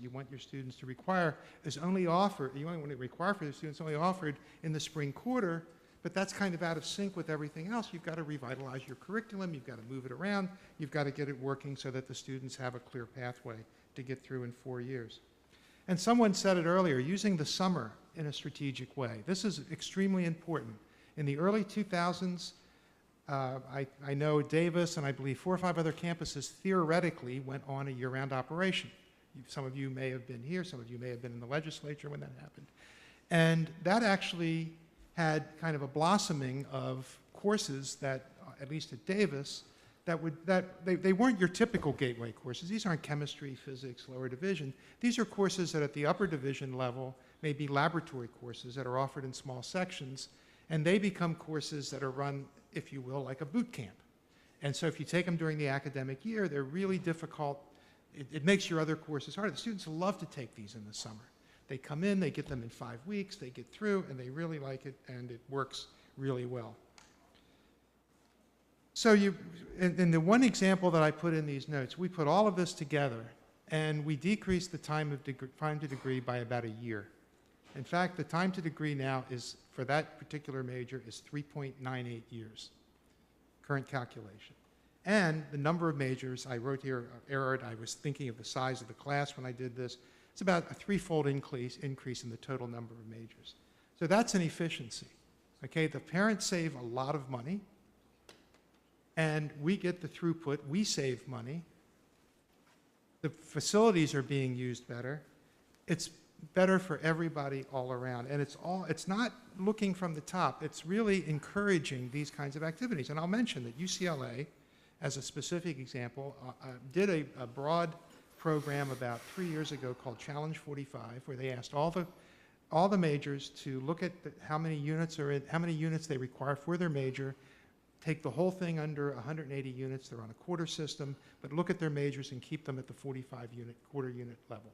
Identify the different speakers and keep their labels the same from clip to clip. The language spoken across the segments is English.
Speaker 1: you want your students to require is only offered, you only want to require for the students only offered in the spring quarter, but that's kind of out of sync with everything else. You've got to revitalize your curriculum, you've got to move it around, you've got to get it working so that the students have a clear pathway to get through in 4 years. And someone said it earlier, using the summer in a strategic way. This is extremely important. In the early 2000s, I know Davis and I believe 4 or 5 other campuses theoretically went on a year-round operation. Some of you may have been here, some of you may have been in the legislature when that happened. And that actually had kind of a blossoming of courses that, at least at Davis, they weren't your typical gateway courses. These aren't chemistry, physics, lower division. These are courses that at the upper division level may be laboratory courses that are offered in small sections, and they become courses that are run, if you will, like a boot camp. And so if you take them during the academic year, they're really difficult. It makes your other courses harder. The students love to take these in the summer. They come in, they get them in 5 weeks, they get through, and they really like it, and it works really well. So in the one example that I put in these notes, we put all of this together, and we decreased the time to degree by about a year. In fact, the time to degree now is, for that particular major, is 3.98 years, current calculation. And the number of majors, I wrote here, errored, I was thinking of the size of the class when I did this. It's about a 3-fold increase in the total number of majors. So that's an efficiency. Okay, the parents save a lot of money, and we get the throughput, we save money. The facilities are being used better. It's better for everybody all around. And it's not looking from the top, it's really encouraging these kinds of activities. And I'll mention that UCLA, as a specific example, did a broad program about 3 years ago called Challenge 45, where they asked all the majors to look at how many units they require for their major, take the whole thing under 180 units, they're on a quarter system, but look at their majors and keep them at the 45 unit, quarter unit level.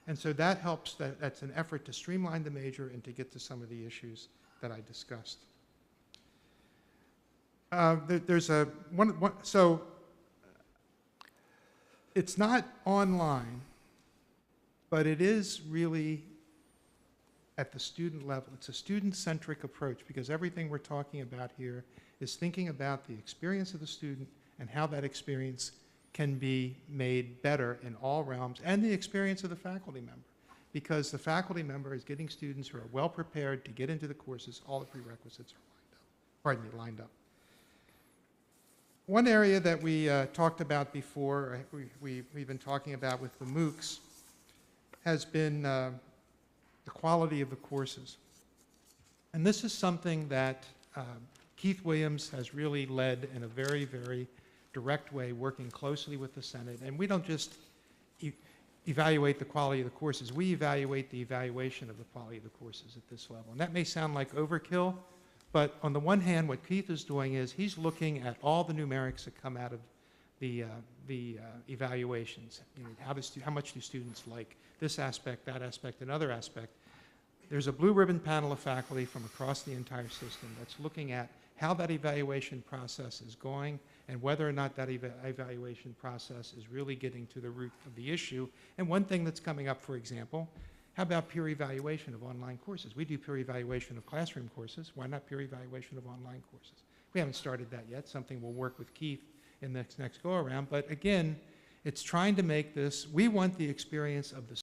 Speaker 1: And so that helps, that's an effort to streamline the major and to get to some of the issues that I discussed. So it's not online, but it is really at the student level. It's a student-centric approach because everything we're talking about here is thinking about the experience of the student and how that experience can be made better in all realms, and the experience of the faculty member. Because the faculty member is getting students who are well prepared to get into the courses, all the prerequisites are lined up. One area that we talked about before, we've been talking about with the MOOCs, has been the quality of the courses. And this is something that Keith Williams has really led in a very, very direct way, working closely with the Senate. And we don't just evaluate the quality of the courses, we evaluate the evaluation of the quality of the courses at this level. And that may sound like overkill, but on the one hand, what Keith is doing is he's looking at all the numerics that come out of the evaluations. You know, how much do students like this aspect, that aspect, another aspect. There's a blue ribbon panel of faculty from across the entire system that's looking at how that evaluation process is going and whether or not that evaluation process is really getting to the root of the issue. And one thing that's coming up, for example, how about peer evaluation of online courses? We do peer evaluation of classroom courses. Why not peer evaluation of online courses? We haven't started that yet, something we'll work with Keith in the next go-around. But again, it's trying to make this, we want the experience of the